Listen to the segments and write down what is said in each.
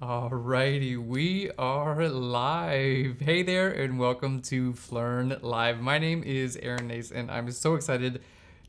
Alrighty, we are live. Hey there, and welcome to Phlearn Live. My name is Aaron Nace, and I'm so excited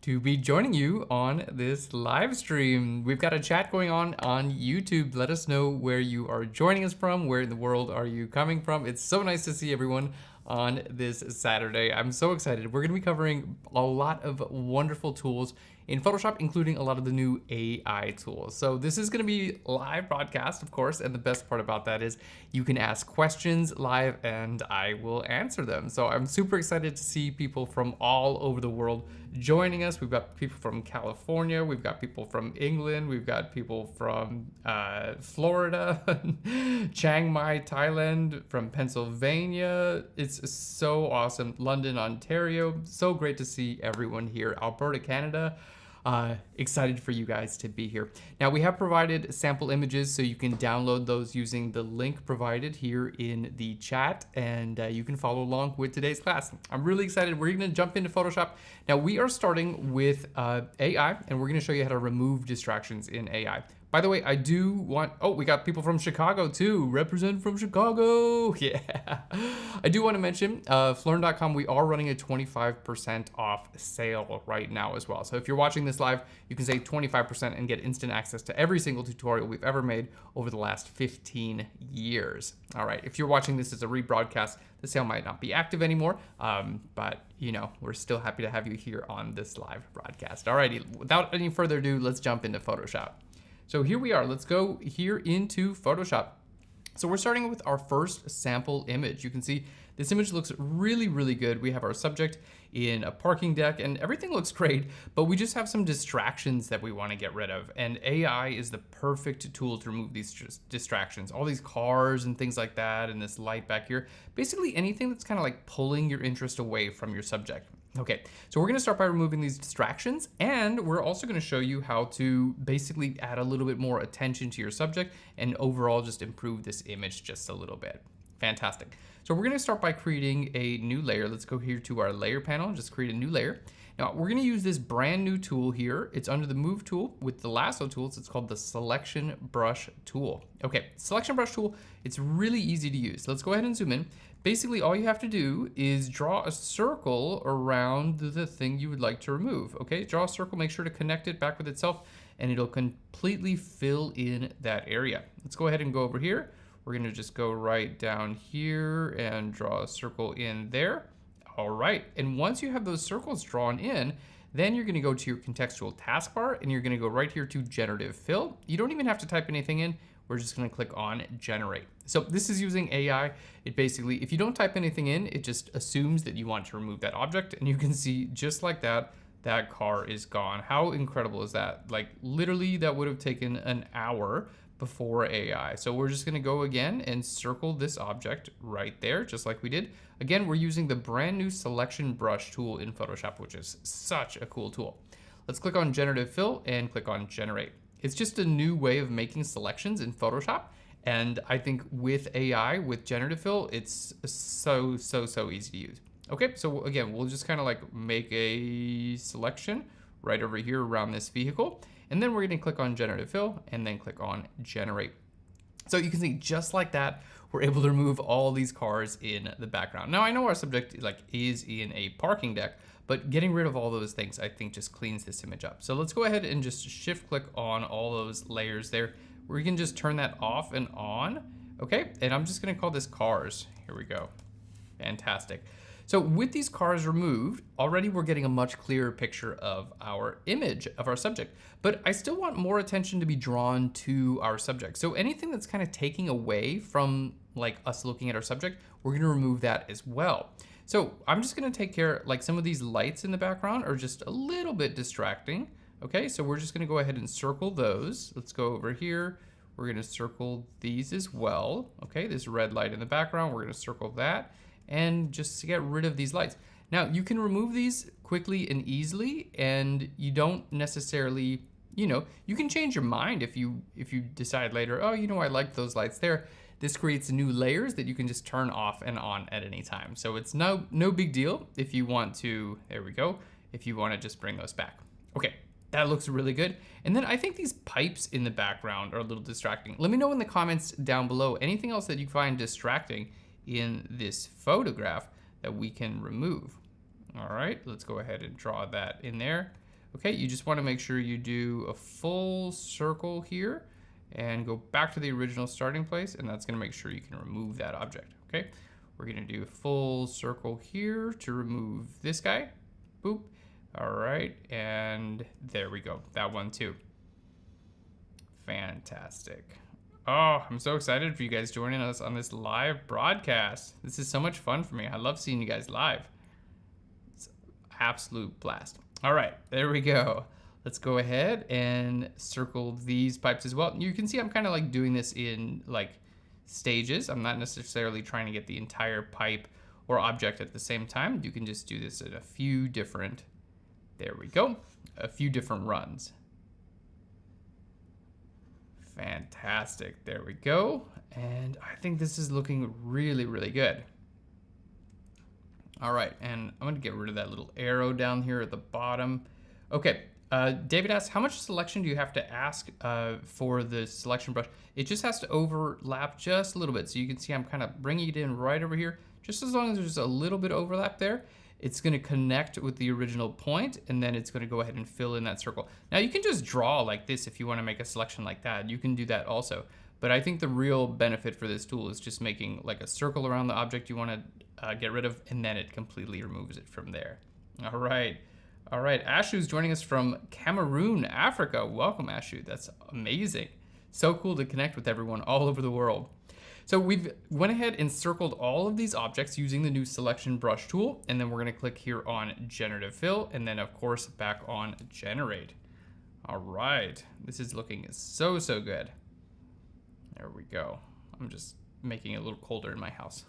to be joining you on this live stream. We've got a chat going on YouTube. Let us know where you are joining us from. Where in the world are you coming from? It's so nice to see everyone on this Saturday. I'm so excited. We're going to be covering a lot of wonderful tools in Photoshop, including a lot of the new AI tools. So this is going to be live broadcast, of course, and the best part about that is you can ask questions live and I will answer them. So I'm super excited to see people from all over the world joining us. We've got people from California, we've got people from England, we've got people from Florida, Chiang Mai, Thailand, from Pennsylvania. It's so awesome. London, Ontario. So great to see everyone here. Alberta, Canada. Excited for you guys to be here. Now we have provided sample images so you can download those using the link provided here in the chat, and you can follow along with today's class. I'm really excited. We're going to jump into Photoshop. Now we are starting with AI, and we're going to show you how to remove distractions in AI. By the way, I do want, oh, we got people from Chicago too. Represent from Chicago. Yeah. I do want to mention, Phlearn.com, we are running a 25% off sale right now as well. So if you're watching this live, you can save 25% and get instant access to every single tutorial we've ever made over the last 15 years. All right, if you're watching this as a rebroadcast, the sale might not be active anymore, but you know, we're still happy to have you here on this live broadcast. All righty, without any further ado, let's jump into Photoshop. So here we are, let's go here into Photoshop. So we're starting with our first sample image. You can see this image looks really, really good. We have our subject in a parking deck and everything looks great, but we just have some distractions that we want to get rid of. And AI is the perfect tool to remove these distractions. All these cars and things like that, and this light back here, basically anything that's kind of like pulling your interest away from your subject. Okay, so we're gonna start by removing these distractions, and we're also gonna show you how to basically add a little bit more attention to your subject and overall just improve this image just a little bit. Fantastic. So we're gonna start by creating a new layer. Let's go here to our layer panel and just create a new layer. Now we're gonna use this brand new tool here. It's under the Move tool with the lasso tools. It's called the Selection Brush tool. Okay, Selection Brush tool, it's really easy to use. Let's go ahead and zoom in. Basically, all you have to do is draw a circle around the thing you would like to remove. Okay, draw a circle, make sure to connect it back with itself, and it'll completely fill in that area. Let's go ahead and go over here. We're gonna just go right down here and draw a circle in there. All right, and once you have those circles drawn in, then you're gonna go to your contextual taskbar and you're gonna go right here to Generative Fill. You don't even have to type anything in. We're just gonna click on Generate. So this is using AI. It basically, if you don't type anything in, it just assumes that you want to remove that object, and you can see just like that, that car is gone. How incredible is that? Like literally that would have taken an hour before AI. So we're just gonna go again and circle this object right there, just like we did. Again, we're using the brand new Selection Brush tool in Photoshop, which is such a cool tool. Let's click on Generative Fill and click on Generate. It's just a new way of making selections in Photoshop. And I think with AI, with Generative Fill, it's so easy to use. Okay, so again, we'll just kind of like make a selection right over here around this vehicle. And then we're gonna click on Generative Fill and then click on Generate. So you can see just like that, we're able to remove all these cars in the background. Now I know our subject is in a parking deck, but getting rid of all those things, I think just cleans this image up. So let's go ahead and just shift click on all those layers there. We can just turn that off and on. Okay, and I'm just gonna call this cars. Here we go, fantastic. So with these cars removed, already we're getting a much clearer picture of our image, of our subject, but I still want more attention to be drawn to our subject. So anything that's kind of taking away from like us looking at our subject, we're gonna remove that as well. So I'm just gonna take care, like some of these lights in the background are just a little bit distracting. Okay, so we're just gonna go ahead and circle those. Let's go over here. We're gonna circle these as well. Okay, this red light in the background, we're gonna circle that and just to get rid of these lights. Now you can remove these quickly and easily, and you don't necessarily, you know, you can change your mind if you decide later, oh, you know, I like those lights there. This creates new layers that you can just turn off and on at any time. So it's no big deal if you want to, there we go, if you want to just bring those back. Okay, That looks really good. And then I think these pipes in the background are a little distracting. Let me know in the comments down below anything else that you find distracting in this photograph that we can remove. All right, let's go ahead and draw that in there. Okay, you just want to make sure you do a full circle here and go back to the original starting place, and that's going to make sure you can remove that object. Okay, we're going to do a full circle here to remove this guy. Boop. All right, and there we go. That one too. Fantastic. Oh, I'm so excited for you guys joining us on this live broadcast. This is so much fun for me. I love seeing you guys live. It's absolute blast. All right, there we go. Let's go ahead and circle these pipes as well. You can see I'm kind of like doing this in like stages. I'm not necessarily trying to get the entire pipe or object at the same time. You can just do this in a few different, there we go, a few different runs. Fantastic, there we go. And I think this is looking really, really good. All right, and I'm gonna get rid of that little arrow down here at the bottom. Okay, David asks, how much selection do you have to ask for the selection brush? It just has to overlap just a little bit. So you can see I'm kind of bringing it in right over here. Just as long as there's a little bit of overlap there, it's gonna connect with the original point, and then it's gonna go ahead and fill in that circle. Now you can just draw like this if you wanna make a selection like that. You can do that also. But I think the real benefit for this tool is just making like a circle around the object you wanna get rid of, and then it completely removes it from there. All right. All right, Ashu's joining us from Cameroon, Africa. Welcome, Ashu. That's amazing. So cool to connect with everyone all over the world. So we've went ahead and circled all of these objects using the new selection brush tool, and then we're gonna click here on Generative Fill, and then of course back on Generate. All right, this is looking so, so good. There we go. I'm just making it a little colder in my house.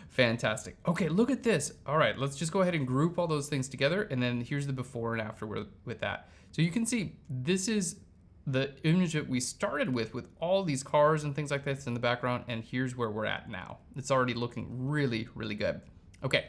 Fantastic. Okay, look at this. All right, let's just go ahead and group all those things together, and then here's the before and after with that. So you can see this is the image that we started with all these cars and things like this in the background, and here's where we're at now. It's already looking really, really good. Okay,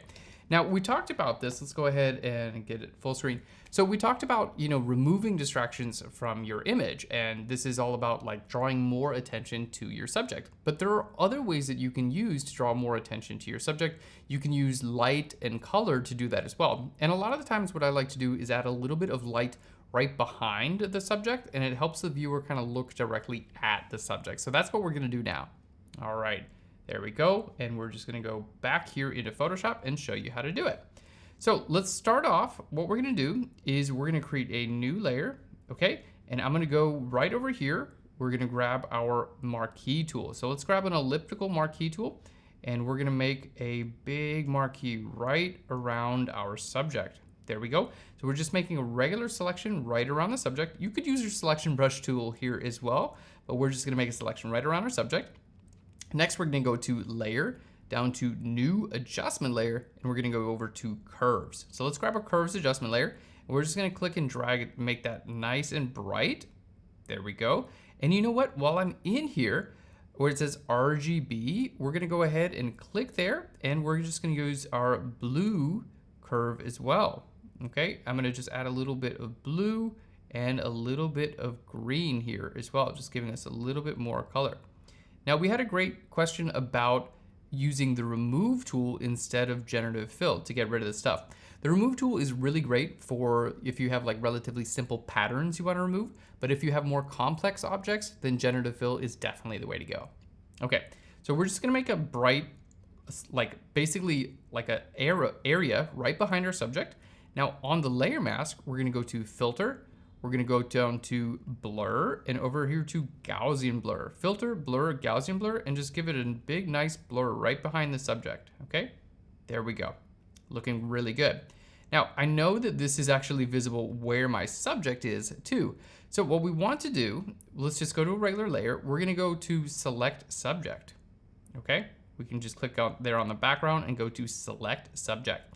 now we talked about this. Let's go ahead and get it full screen. So we talked about, removing distractions from your image, and this is all about like drawing more attention to your subject. But there are other ways that you can use to draw more attention to your subject. You can use light and color to do that as well. And a lot of the times what I like to do is add a little bit of light right behind the subject, and it helps the viewer kind of look directly at the subject. So that's what we're gonna do now. All right, there we go. And we're just gonna go back here into Photoshop and show you how to do it. So let's start off. What we're gonna do is we're gonna create a new layer, okay? And I'm gonna go right over here. We're gonna grab our marquee tool. So let's grab an elliptical marquee tool, and we're gonna make a big marquee right around our subject. There we go. So we're just making a regular selection right around the subject. You could use your selection brush tool here as well, but we're just gonna make a selection right around our subject. Next, we're gonna go to Layer, down to New Adjustment Layer, and we're gonna go over to Curves. So let's grab a Curves Adjustment Layer, and we're just gonna click and drag it, make that nice and bright. There we go. And you know what? While I'm in here, where it says RGB, we're gonna go ahead and click there, and we're just gonna use our blue curve as well. Okay, I'm gonna just add a little bit of blue and a little bit of green here as well, just giving us a little bit more color. Now, we had a great question about using the remove tool instead of generative fill to get rid of the stuff. The remove tool is really great for if you have like relatively simple patterns you want to remove, but if you have more complex objects, then generative fill is definitely the way to go. Okay, so we're just gonna make a bright, like basically like an area right behind our subject. Now on the layer mask, we're gonna go to Filter, we're gonna go down to Blur, and over here to Gaussian Blur. Filter, Blur, Gaussian Blur, and just give it a big, nice blur right behind the subject, okay? There we go, looking really good. Now, I know that this is actually visible where my subject is too. So what we want to do, let's just go to a regular layer. We're gonna go to Select Subject, okay? We can just click out there on the background and go to Select Subject.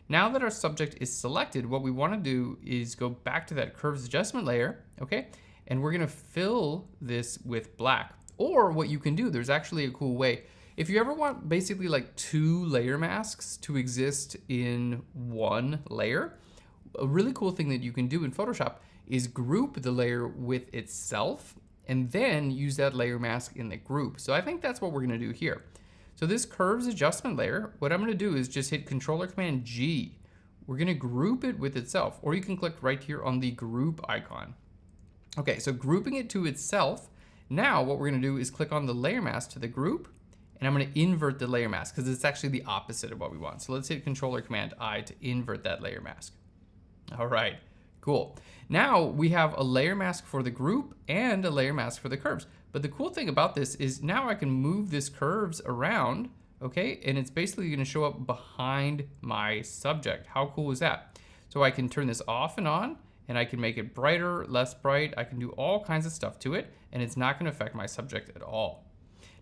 Now that our subject is selected, what we want to do is go back to that curves adjustment layer, okay? And we're gonna fill this with black. Or what you can do, there's actually a cool way. If you ever want basically like two layer masks to exist in one layer, a really cool thing that you can do in Photoshop is group the layer with itself and then use that layer mask in the group. So I think that's what we're gonna do here. So this curves adjustment layer, what I'm gonna do is just hit Control or Command G. We're gonna group it with itself, or you can click right here on the group icon. Okay, so grouping it to itself. Now what we're gonna do is click on the layer mask to the group, and I'm gonna invert the layer mask because it's actually the opposite of what we want. So let's hit Control or Command I to invert that layer mask. All right, cool. Now we have a layer mask for the group and a layer mask for the curves. But the cool thing about this is now I can move this curves around, okay? And it's basically gonna show up behind my subject. How cool is that? So I can turn this off and on, and I can make it brighter, less bright. I can do all kinds of stuff to it, and it's not gonna affect my subject at all.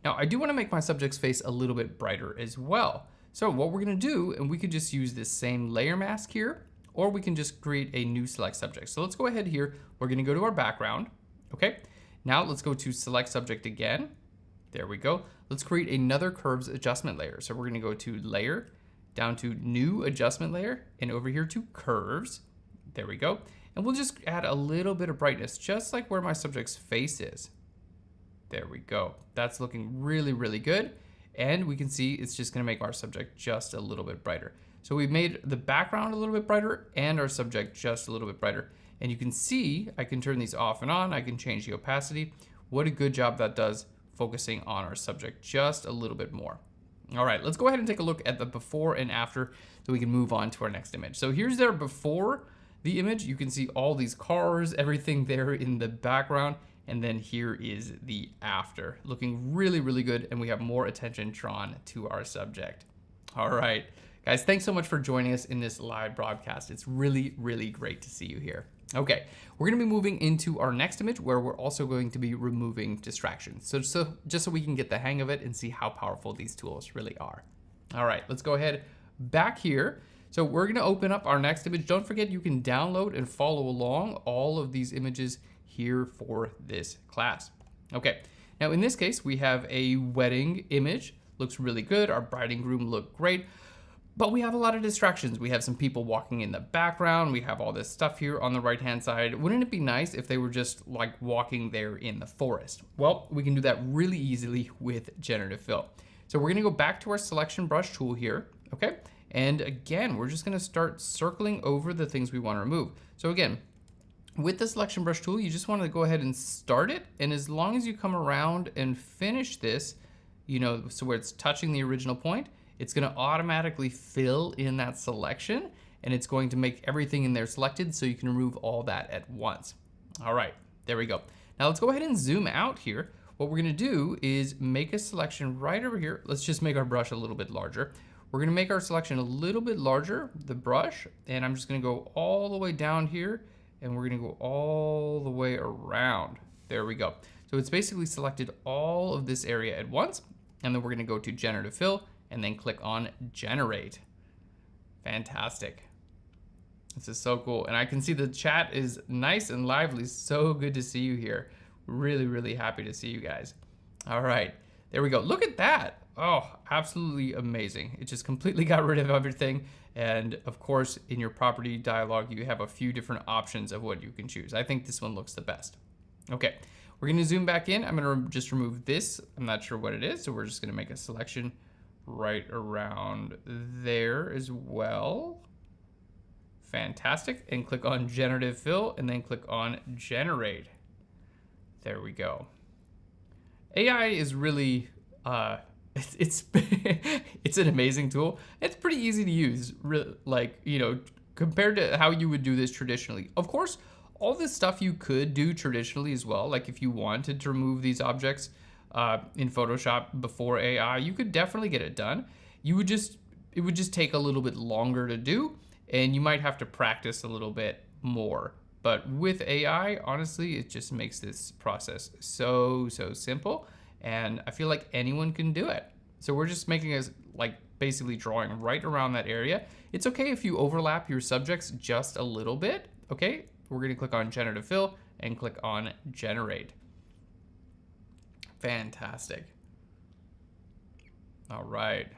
Now, I do wanna make my subject's face a little bit brighter as well. So what we're gonna do, and we could just use this same layer mask here, or we can just create a new select subject. So let's go ahead here. We're gonna go to our background, okay? Now let's go to select subject again. There we go. Let's create another curves adjustment layer. So we're gonna go to layer, down to new adjustment layer, and over here to curves. There we go. And we'll just add a little bit of brightness, just like where my subject's face is. There we go. That's looking really, really good. And we can see it's just gonna make our subject just a little bit brighter. So we've made the background a little bit brighter and our subject just a little bit brighter. And you can see, I can turn these off and on. I can change the opacity. What a good job that does focusing on our subject just a little bit more. All right, let's go ahead and take a look at the before and after so we can move on to our next image. So here's their before the image. You can see all these cars, everything there in the background. And then here is the after, looking really, really good. And we have more attention drawn to our subject. All right, guys, thanks so much for joining us in this live broadcast. It's really, really great to see you here. Okay, we're gonna be moving into our next image where we're also going to be removing distractions. So just so we can get the hang of it and see how powerful these tools really are. All right, let's go ahead back here. So we're gonna open up our next image. Don't forget you can download and follow along all of these images here for this class. Okay, now in this case, we have a wedding image. Looks really good. Our bride and groom look great. But we have a lot of distractions. We have some people walking in the background. We have all this stuff here on the right-hand side. Wouldn't it be nice if they were just like walking there in the forest? Well, we can do that really easily with Generative Fill. So we're gonna go back to our selection brush tool here, okay? And again, we're just gonna start circling over the things we wanna remove. So again, with the selection brush tool, you just wanna go ahead and start it. And as long as you come around and finish this, you know, so where it's touching the original point, it's gonna automatically fill in that selection and it's going to make everything in there selected so you can remove all that at once. All right, there we go. Now let's go ahead and zoom out here. What we're gonna do is make a selection right over here. Let's just make our brush a little bit larger. We're gonna make our selection a little bit larger, the brush, and I'm just gonna go all the way down here and we're gonna go all the way around. There we go. So it's basically selected all of this area at once, and then we're gonna go to Generative Fill and then click on Generate. Fantastic. This is so cool. And I can see the chat is nice and lively. So good to see you here. Really, really happy to see you guys. All right, there we go. Look at that. Oh, absolutely amazing. It just completely got rid of everything. And of course, in your property dialog, you have a few different options of what you can choose. I think this one looks the best. Okay, we're gonna zoom back in. I'm gonna just remove this. I'm not sure what it is, so we're just gonna make a selection right around there as well. Fantastic. And click on Generative Fill and then click on Generate. There we go. AI is really, it's an amazing tool. It's pretty easy to use, like, you know, compared to how you would do this traditionally. Of course, all this stuff you could do traditionally as well. Like if you wanted to remove these objects in Photoshop before AI, you could definitely get it done. It would just take a little bit longer to do, and you might have to practice a little bit more. But with AI, honestly, it just makes this process so simple, and I feel like anyone can do it. So we're just making us like basically drawing right around that area. It's okay if you overlap your subjects just a little bit, okay? We're gonna click on Generative Fill and click on Generate. Fantastic. All right.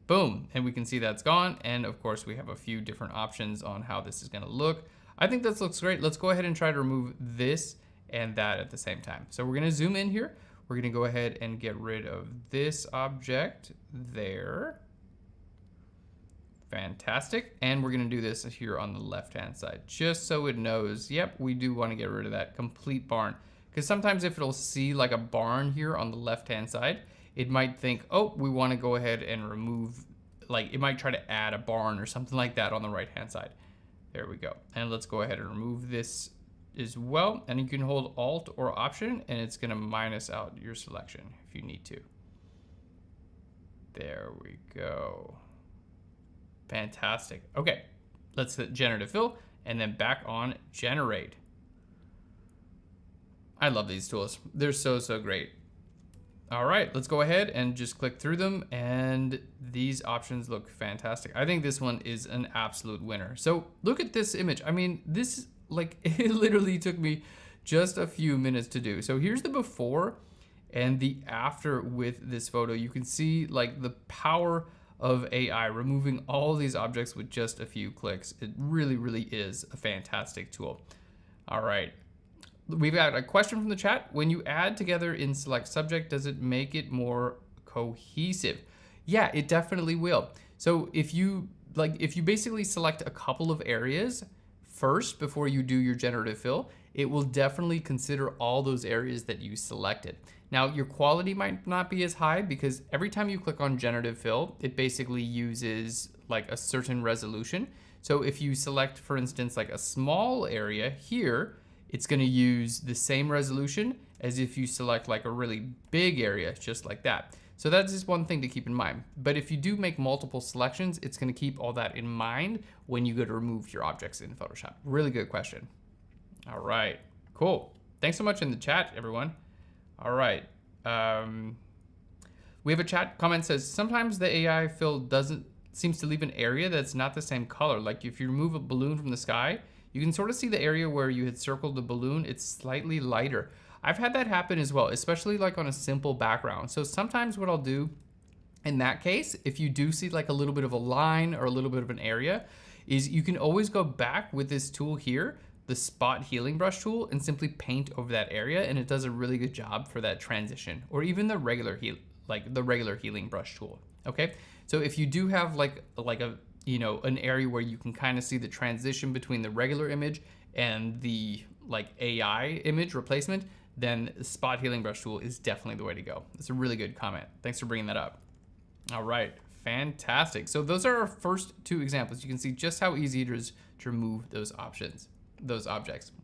Boom, and we can see that's gone. And of course we have a few different options on how this is gonna look. I think this looks great. Let's go ahead and try to remove this and that at the same time. So we're gonna zoom in here. We're gonna go ahead and get rid of this object there. Fantastic. And we're gonna do this here on the left-hand side, just so it knows, yep, we do wanna get rid of that complete barn. Because sometimes if it'll see like a barn here on the left-hand side, it might think, oh, we wanna go ahead and remove, like it might try to add a barn or something like that on the right-hand side. There we go. And let's go ahead and remove this as well. And you can hold Alt or Option and it's gonna minus out your selection if you need to. There we go. Fantastic. Okay, let's hit Generative Fill and then back on Generate. I love these tools. They're so great. All right, let's go ahead and just click through them, and these options look fantastic. I think this one is an absolute winner. So look at this image. I mean, this, like, it literally took me just a few minutes to do. So here's the before and the after with this photo. You can see like the power of AI removing all these objects with just a few clicks. It really is a fantastic tool. All right. We've got a question from the chat. When you add together in select subject, does it make it more cohesive? Yeah, it definitely will. So if you basically select a couple of areas first before you do your generative fill, it will definitely consider all those areas that you selected. Now, your quality might not be as high because every time you click on generative fill, it basically uses like a certain resolution. So if you select, for instance, like a small area here, it's going to use the same resolution as if you select like a really big area, just like that. So that's just one thing to keep in mind. But if you do make multiple selections, it's going to keep all that in mind when you go to remove your objects in Photoshop. Really good question. All right, cool. Thanks so much in the chat, everyone. All right. We have a chat comment says, sometimes the AI fill seems to leave an area that's not the same color. Like if you remove a balloon from the sky, you can sort of see the area where you had circled the balloon, it's slightly lighter. I've had that happen as well, especially like on a simple background. So sometimes what I'll do in that case, if you do see like a little bit of a line or a little bit of an area, is you can always go back with this tool here, the spot healing brush tool, and simply paint over that area, and it does a really good job for that transition, or even the regular healing brush tool. Okay, so if you do have like a an area where you can kind of see the transition between the regular image and the like AI image replacement, then the spot healing brush tool is definitely the way to go. It's a really good comment. Thanks for bringing that up. All right, fantastic. So those are our first two examples. You can see just how easy it is to remove those objects.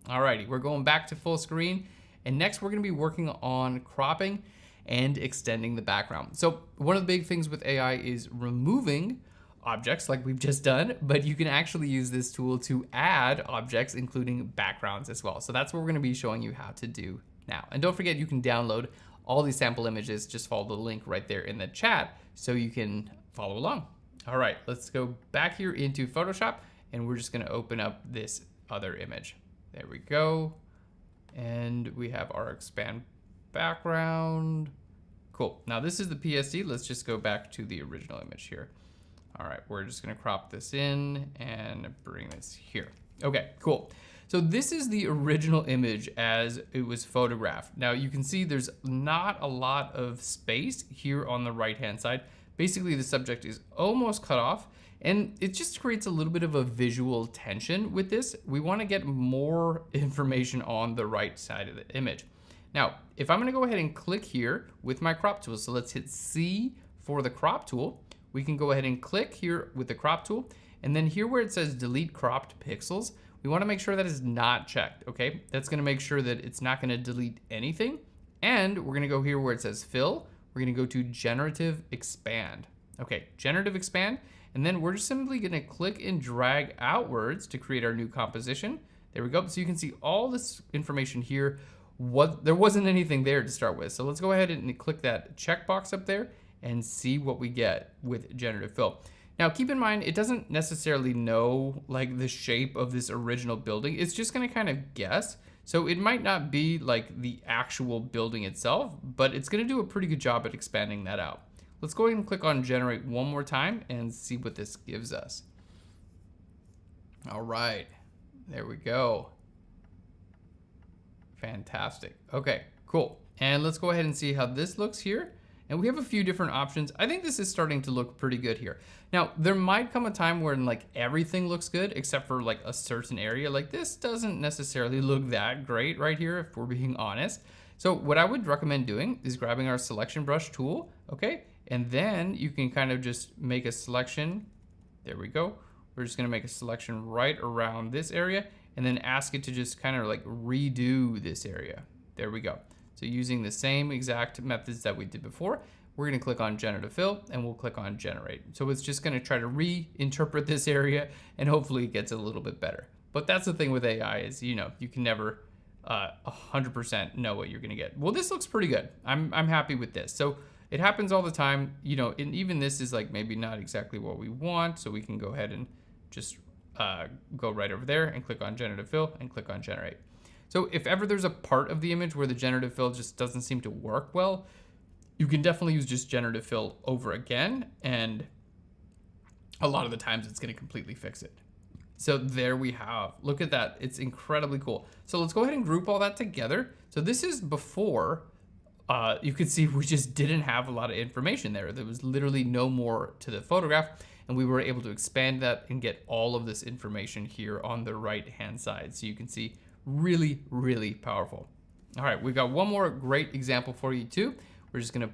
Alrighty, we're going back to full screen, and next we're going to be working on cropping and extending the background. So one of the big things with AI is removing objects like we've just done, but you can actually use this tool to add objects, including backgrounds as well. So that's what we're going to be showing you how to do now. And don't forget, you can download all these sample images. Just follow the link right there in the chat so you can follow along. All right, let's go back here into Photoshop, and we're just going to open up this other image. There we go. And we have our expand background. Cool. Now this is the PSD. Let's just go back to the original image here. All right, we're just gonna crop this in and bring this here. Okay, cool. So this is the original image as it was photographed. Now you can see there's not a lot of space here on the right-hand side. Basically the subject is almost cut off, and it just creates a little bit of a visual tension with this. We wanna get more information on the right side of the image. Now, if I'm gonna go ahead and click here with my crop tool, so let's hit C for the crop tool, we can go ahead and click here with the crop tool, and then here where it says delete cropped pixels, we wanna make sure that is not checked, okay? That's gonna make sure that it's not gonna delete anything, and we're gonna go here where it says fill, we're gonna go to generative expand. Okay, generative expand, and then we're just simply gonna click and drag outwards to create our new composition. There we go, so you can see all this information here. There wasn't anything there to start with, so let's go ahead and click that checkbox up there and see what we get with generative fill. Now keep in mind, it doesn't necessarily know like the shape of this original building. It's just gonna kind of guess. So it might not be like the actual building itself, but it's gonna do a pretty good job at expanding that out. Let's go ahead and click on generate one more time and see what this gives us. All right, there we go. Fantastic. Okay, cool. And let's go ahead and see how this looks here. And we have a few different options. I think this is starting to look pretty good here. Now, there might come a time where like everything looks good except for like a certain area. Like this doesn't necessarily look that great right here, if we're being honest. So what I would recommend doing is grabbing our selection brush tool, okay? And then you can kind of just make a selection. There we go. We're just gonna make a selection right around this area and then ask it to just kind of like redo this area. There we go. So using the same exact methods that we did before, we're gonna click on Generative Fill and we'll click on Generate. So it's just gonna try to reinterpret this area and hopefully it gets a little bit better. But that's the thing with AI is, you know, you can never 100% know what you're gonna get. Well, this looks pretty good. I'm happy with this. So it happens all the time, you know, and even this is like maybe not exactly what we want. So we can go ahead and just go right over there and click on Generative Fill and click on Generate. So if ever there's a part of the image where the generative fill just doesn't seem to work well, you can definitely use just generative fill over again. And a lot of the times it's gonna completely fix it. So there we have, look at that. It's incredibly cool. So let's go ahead and group all that together. So this is before, you can see we just didn't have a lot of information there. There was literally no more to the photograph. And we were able to expand that and get all of this information here on the right-hand side. So you can see really, really powerful. All right, we've got one more great example for you too. We're just gonna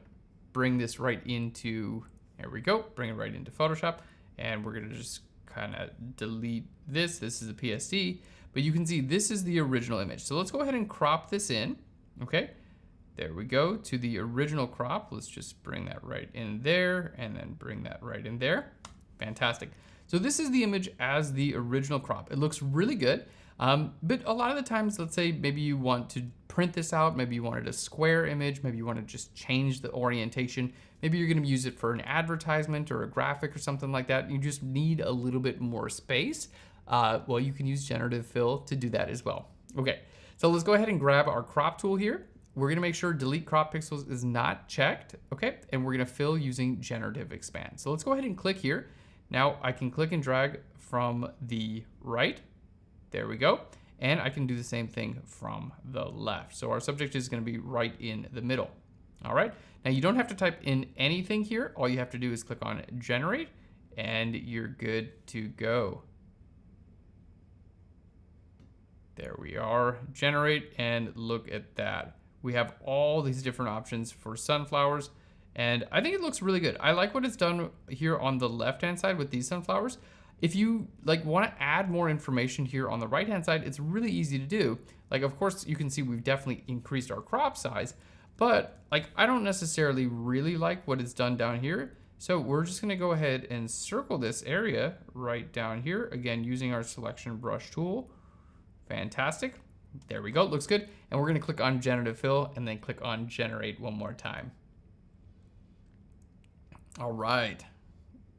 bring this right into, there we go, bring it right into Photoshop. And we're gonna just kind of delete this. This is a PSD, but you can see this is the original image. So let's go ahead and crop this in, okay? There we go, to the original crop. Let's just bring that right in there and then bring that right in there. Fantastic. So this is the image as the original crop. It looks really good. But a lot of the times, let's say maybe you want to print this out, maybe you wanted a square image, maybe you want to just change the orientation, maybe you're going to use it for an advertisement or a graphic or something like that. You just need a little bit more space. Well, you can use Generative Fill to do that as well. Okay, so let's go ahead and grab our crop tool here. We're going to make sure delete crop pixels is not checked, okay? And we're going to fill using Generative Expand. So let's go ahead and click here. Now I can click and drag from the right. There we go. And I can do the same thing from the left. So our subject is going to be right in the middle. All right. Now you don't have to type in anything here. All you have to do is click on Generate and you're good to go. There we are. Generate, and look at that. We have all these different options for sunflowers. And I think it looks really good. I like what it's done here on the left-hand side with these sunflowers. If you like want to add more information here on the right-hand side, it's really easy to do. Like, of course, you can see we've definitely increased our crop size, but like, I don't necessarily really like what it's done down here. So we're just gonna go ahead and circle this area right down here. Again, using our selection brush tool. Fantastic. There we go, looks good. And we're gonna click on Generative Fill and then click on Generate one more time. All right.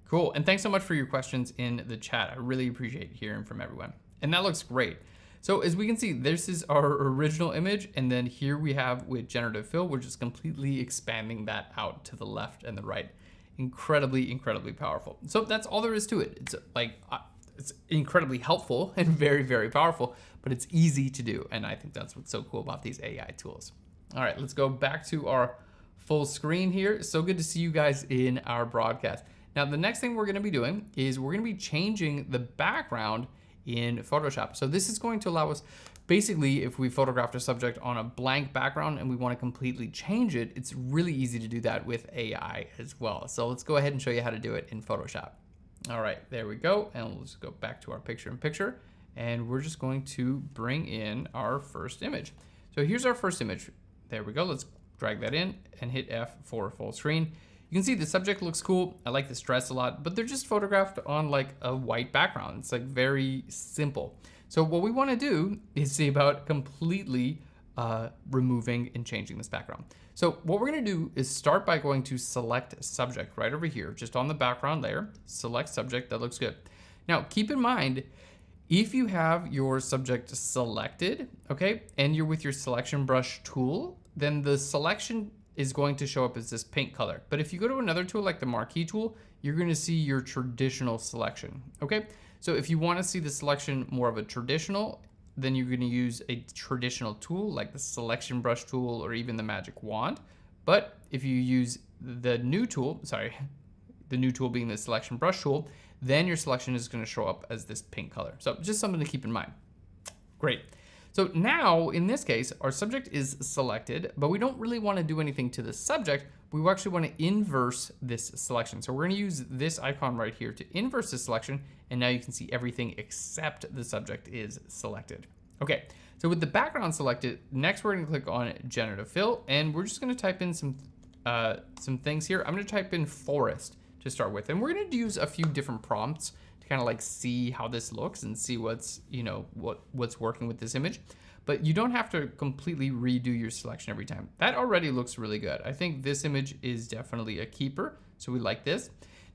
Cool, and thanks so much for your questions in the chat. I really appreciate hearing from everyone. And that looks great. So as we can see, this is our original image, and then here we have with Generative Fill, we're just completely expanding that out to the left and the right. Incredibly, incredibly powerful. So that's all there is to it. It's like, it's incredibly helpful and very, very powerful, but it's easy to do. And I think that's what's so cool about these AI tools. All right, let's go back to our full screen here. It's so good to see you guys in our broadcast. Now, the next thing we're gonna be doing is we're gonna be changing the background in Photoshop. So this is going to allow us, basically, if we photographed a subject on a blank background and we wanna completely change it, it's really easy to do that with AI as well. So let's go ahead and show you how to do it in Photoshop. All right, there we go. And let's go back to our picture-in-picture. And we're just going to bring in our first image. So here's our first image. There we go. Let's drag that in and hit F for full screen. You can see the subject looks cool. I like the stress a lot, but they're just photographed on like a white background. It's like very simple. So what we want to do is see about completely removing and changing this background. So what we're going to do is start by going to select subject right over here, just on the background layer, select subject. That looks good. Now keep in mind, if you have your subject selected, okay, and you're with your selection brush tool, then the selection is going to show up as this pink color. But if you go to another tool like the marquee tool, you're going to see your traditional selection. Okay, so if you want to see the selection more of a traditional, then you're going to use a traditional tool like the selection brush tool or even the magic wand. But if you use the new tool, sorry, the new tool being the selection brush tool, then your selection is going to show up as this pink color. So just something to keep in mind. Great. So now in this case, our subject is selected, but we don't really want to do anything to the subject. We actually want to inverse this selection. So we're going to use this icon right here to inverse the selection. And now you can see everything except the subject is selected. Okay, so with the background selected, next we're going to click on Generative Fill, and we're just going to type in some things here. I'm going to type in forest to start with, and we're going to use a few different prompts to kind of like see how this looks and see what's, you know, what's working with this image. But you don't have to completely redo your selection every time. That already looks really good. I think this image is definitely a keeper, so we like this.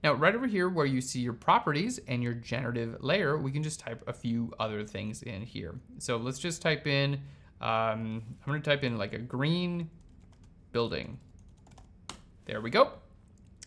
Now, right over here where you see your properties and your generative layer, we can just type a few other things in here. So let's just type in, I'm gonna type in like a green building. There we go.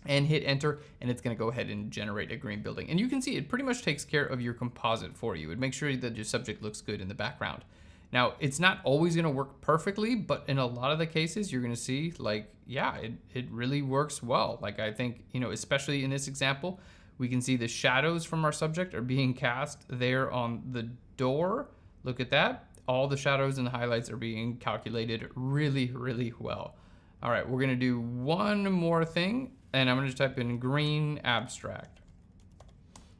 And hit enter, and it's gonna go ahead and generate a green building. And you can see it pretty much takes care of your composite for you. It makes sure that your subject looks good in the background. Now, it's not always gonna work perfectly, but in a lot of the cases, you're gonna see like, yeah, it really works well. Like I think, you know, especially in this example, we can see the shadows from our subject are being cast there on the door. Look at that. All the shadows and the highlights are being calculated really, really well. All right, we're gonna do one more thing, and I'm gonna type in green abstract.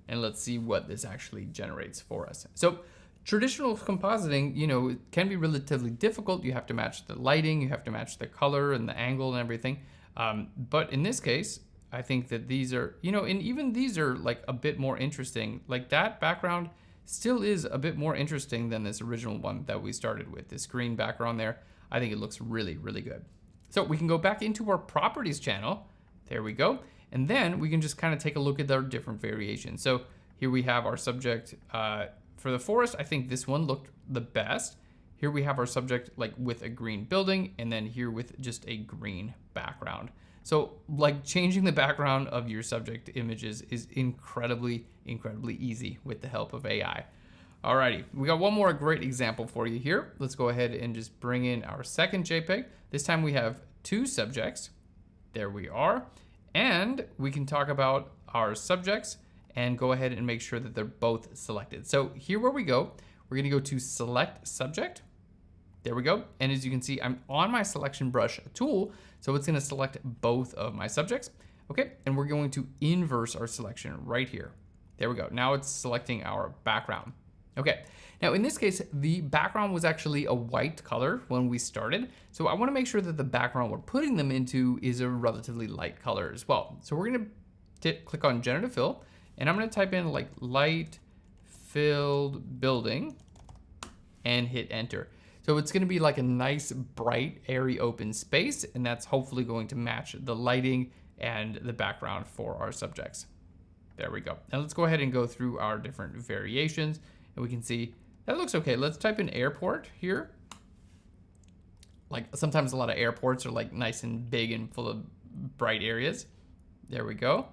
And let's see what this actually generates for us. So traditional compositing, you know, it can be relatively difficult. You have to match the lighting, you have to match the color and the angle and everything. But in this case, I think that these are, you know, and even these are like a bit more interesting. Like that background still is a bit more interesting than this original one that we started with. This green background there, I think it looks really, really good. So we can go back into our properties channel. There we go. And then we can just kind of take a look at our different variations. So here we have our subject, for the forest, I think this one looked the best. Here we have our subject like with a green building, and then here with just a green background. So like changing the background of your subject images is incredibly, incredibly easy with the help of AI. Alrighty, we got one more great example for you here. Let's go ahead and just bring in our second JPEG. This time we have two subjects. There we are. And we can talk about our subjects and go ahead and make sure that they're both selected. So here where we go, we're gonna go to select subject. There we go. And as you can see, I'm on my selection brush tool, so it's gonna select both of my subjects. Okay, and we're going to inverse our selection right here. There we go. Now it's selecting our background. Okay, now in this case, the background was actually a white color when we started. So I wanna make sure that the background we're putting them into is a relatively light color as well. So we're gonna click on Generative Fill, and I'm gonna type in like light filled building and hit enter. So it's gonna be like a nice, bright, airy, open space, and that's hopefully going to match the lighting and the background for our subjects. There we go. Now let's go ahead and go through our different variations, and we can see that looks okay. Let's type in airport here. Like sometimes a lot of airports are like nice and big and full of bright areas. There we go.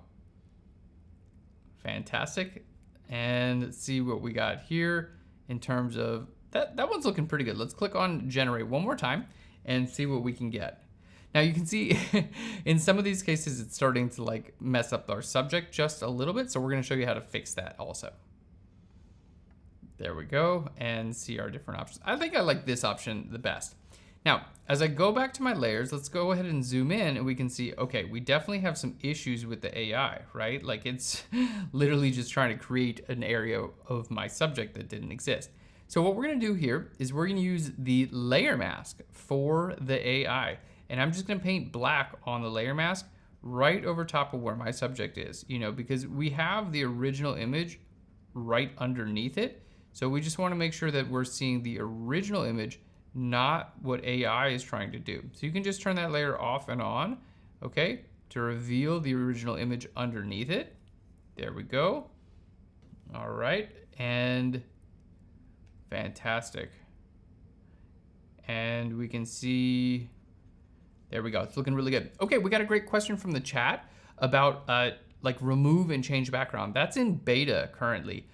Fantastic. And let's see what we got here in terms of that one's looking pretty good. Let's click on generate one more time and see what we can get. Now you can see in some of these cases, it's starting to like mess up our subject just a little bit. So we're gonna show you how to fix that also. There we go, and see our different options. I think I like this option the best. Now, as I go back to my layers, let's go ahead and zoom in, and we can see, okay, we definitely have some issues with the AI, right? Like it's literally just trying to create an area of my subject that didn't exist. So what we're gonna do here is we're gonna use the layer mask for the AI. And I'm just gonna paint black on the layer mask right over top of where my subject is, you know, because we have the original image right underneath it. So we just wanna make sure that we're seeing the original image, not what AI is trying to do. So you can just turn that layer off and on, okay, to reveal the original image underneath it. There we go. All right, and fantastic. And we can see, There we go. It's looking really good. Okay, we got a great question from the chat about like remove and change background. That's in beta currently.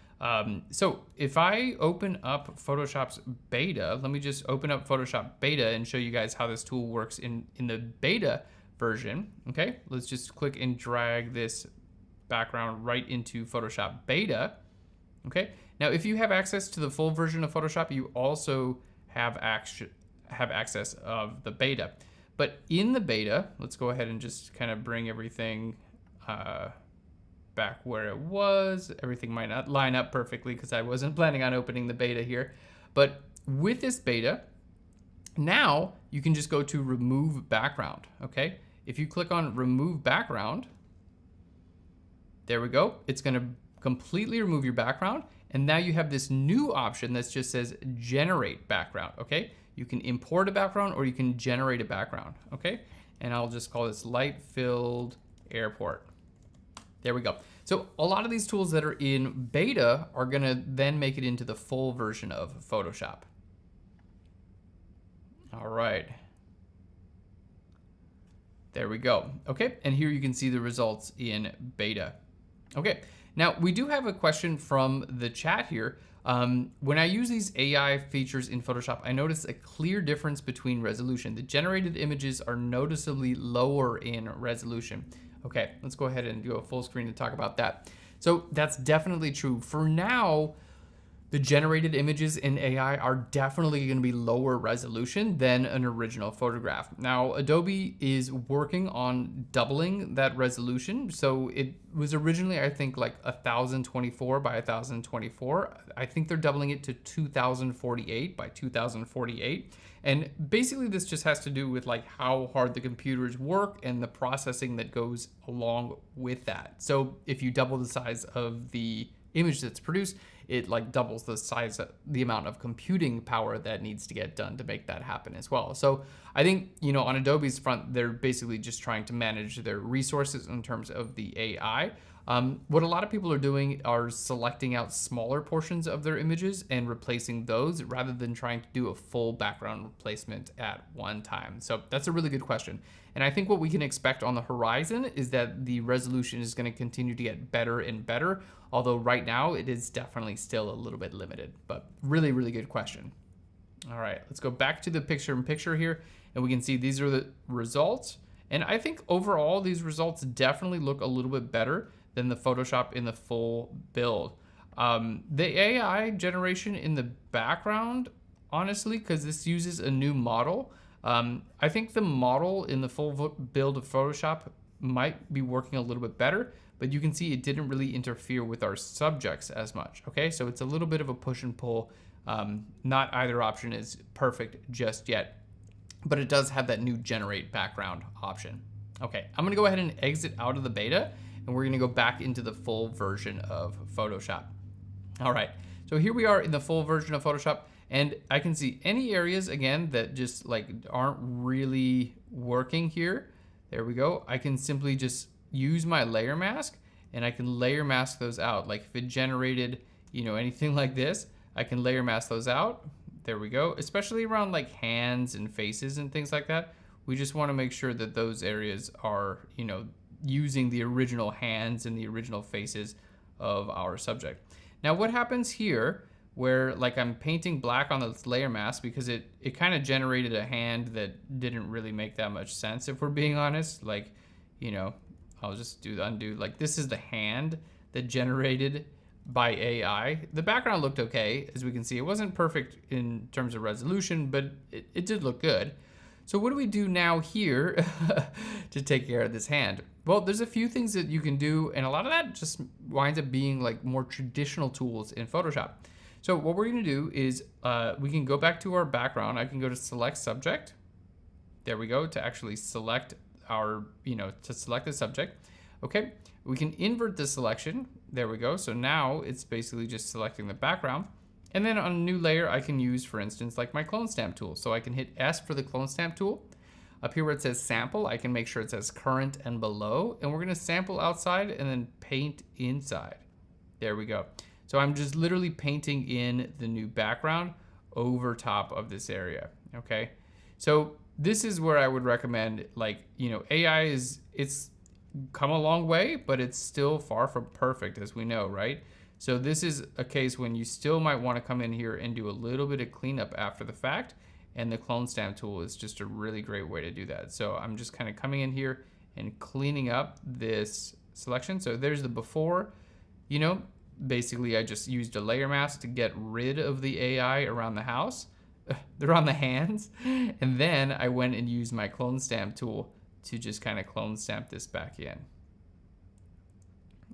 So if I open up Photoshop's beta, let me just open up Photoshop beta and show you guys how this tool works in the beta version. Okay, let's just click and drag this background right into Photoshop beta. Okay, now if you have access to the full version of Photoshop, you also have access of the beta. But in the beta, let's go ahead and just kind of bring everything back where it was. Everything might not line up perfectly because I wasn't planning on opening the beta here. But with this beta, now you can just go to remove background, okay? If you click on remove background, there we go. It's gonna completely remove your background. And now you have this new option that just says generate background, okay? You can import a background or you can generate a background, okay? And I'll just call this light-filled airport. There we go. So a lot of these tools that are in beta are gonna then make it into the full version of Photoshop. All right. There we go. Okay, and here you can see the results in beta. Okay, now we do have a question from the chat here. When I use these AI features in Photoshop, I notice a clear difference between resolution. The generated images are noticeably lower in resolution. Okay, let's go ahead and do a full screen to talk about that. So that's definitely true. For now, the generated images in AI are definitely going to be lower resolution than an original photograph. Now, Adobe is working on doubling that resolution. So it was originally, I think, like 1024 by 1024. I think they're doubling it to 2048 by 2048. And basically this just has to do with like how hard the computers work and the processing that goes along with that. So if you double the size of the image that's produced, it like doubles the size of the amount of computing power that needs to get done to make that happen as well. So I think, you know, on Adobe's front, they're basically just trying to manage their resources in terms of the AI. What a lot of people are doing are selecting out smaller portions of their images and replacing those rather than trying to do a full background replacement at one time. So that's a really good question. And I think what we can expect on the horizon is that the resolution is going to continue to get better and better, although right now it is definitely still a little bit limited, but really, really good question. All right, let's go back to the picture-in-picture here, and we can see these are the results. And I think overall, these results definitely look a little bit better than the Photoshop in the full build. The AI generation in the background, honestly, because this uses a new model, I think the model in the full build of Photoshop might be working a little bit better, but you can see it didn't really interfere with our subjects as much, okay? So it's a little bit of a push and pull. Not either option is perfect just yet, but it does have that new generate background option. Okay, I'm gonna go ahead and exit out of the beta, and we're gonna go back into the full version of Photoshop. All right, so here we are in the full version of Photoshop, and I can see any areas, again, that just like aren't really working here. There we go. I can simply just use my layer mask, and I can layer mask those out. Like if it generated, you know, anything like this, I can layer mask those out. There we go, especially around like hands and faces and things like that. We just wanna make sure that those areas are, you know, using the original hands and the original faces of our subject. Now what happens here where like I'm painting black on this layer mask because it kind of generated a hand that didn't really make that much sense, if we're being honest. Like, you know, I'll just do the undo. Like this is the hand that generated by AI. The background looked okay, as we can see. It wasn't perfect in terms of resolution, but it did look good. So what do we do now here to take care of this hand? Well, there's a few things that you can do, and a lot of that just winds up being like more traditional tools in Photoshop. So what we're gonna do is we can go back to our background. I can go to select subject. There we go, to actually select our, you know, to select the subject. Okay, we can invert the selection. There we go. So now it's basically just selecting the background. And then on a new layer, I can use, for instance, like my clone stamp tool. So I can hit S for the clone stamp tool. Up here where it says sample, I can make sure it says current and below. And we're gonna sample outside and then paint inside. There we go. So I'm just literally painting in the new background over top of this area, okay? So this is where I would recommend, like, you know, AI it's come a long way, but it's still far from perfect, as we know, right? So this is a case when you still might want to come in here and do a little bit of cleanup after the fact, and the clone stamp tool is just a really great way to do that. So I'm just kind of coming in here and cleaning up this selection. So there's the before, you know, basically I just used a layer mask to get rid of the AI around the house, around the hands, and then I went and used my clone stamp tool to just kind of clone stamp this back in.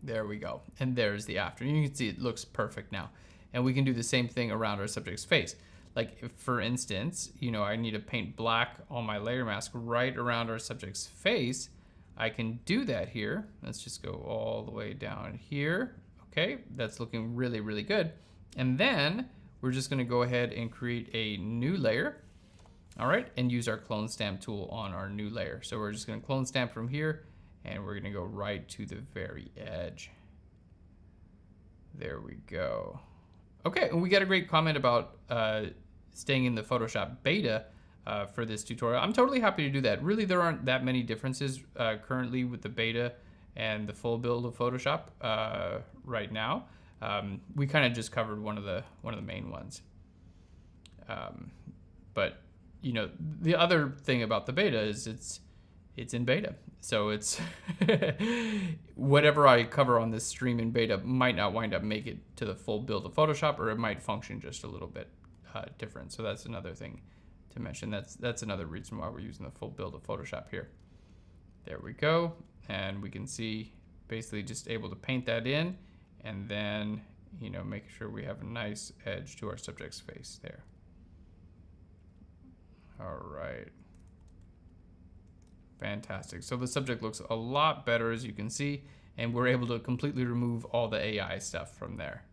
There we go. And there's the after. And you can see it looks perfect now. And we can do the same thing around our subject's face. Like if, for instance, you know, I need to paint black on my layer mask right around our subject's face, I can do that here. Let's just go all the way down here. Okay, that's looking really, really good. And then we're just gonna go ahead and create a new layer. All right, and use our clone stamp tool on our new layer. So we're just gonna clone stamp from here, and we're gonna go right to the very edge. There we go. Okay, and we got a great comment about staying in the Photoshop beta for this tutorial. I'm totally happy to do that. Really, there aren't that many differences currently with the beta and the full build of Photoshop right now. We kind of just covered one of the main ones. But you know, the other thing about the beta is it's in beta. So it's whatever I cover on this stream in beta might not wind up make it to the full build of Photoshop, or it might function just a little bit different. So that's another thing to mention. That's another reason why we're using the full build of Photoshop here. There we go. And we can see basically just able to paint that in, and then, you know, make sure we have a nice edge to our subject's face there. All right. Fantastic. So the subject looks a lot better, as you can see, and we're able to completely remove all the AI stuff from there.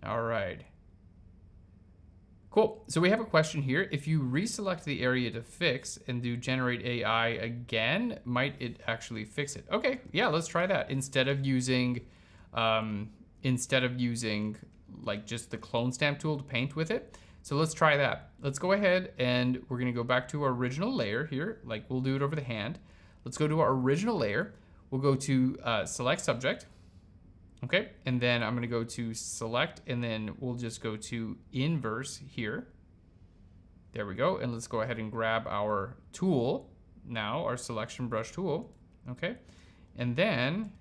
All right. Cool. So we have a question here. If you reselect the area to fix and do generate AI again, might it actually fix it? Okay, yeah, let's try that. Instead of using like just the clone stamp tool to paint with it. So let's try that. Let's go ahead and we're gonna go back to our original layer here, like we'll do it over the hand. Let's go to our original layer. We'll go to select subject. Okay, and then I'm gonna go to select, and then we'll just go to inverse here. There we go, and let's go ahead and grab our tool now, our selection brush tool. Okay, and then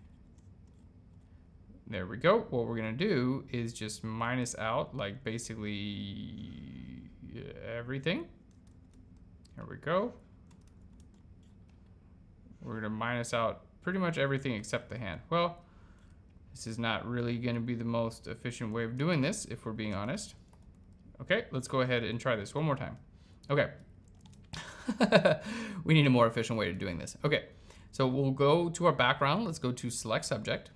there we go. What we're gonna do is just minus out, like basically everything. There we go. We're gonna minus out pretty much everything except the hand. Well, this is not really gonna be the most efficient way of doing this, if we're being honest. Okay, let's go ahead and try this one more time. Okay. We need a more efficient way of doing this. Okay, so we'll go to our background. Let's go to select subject.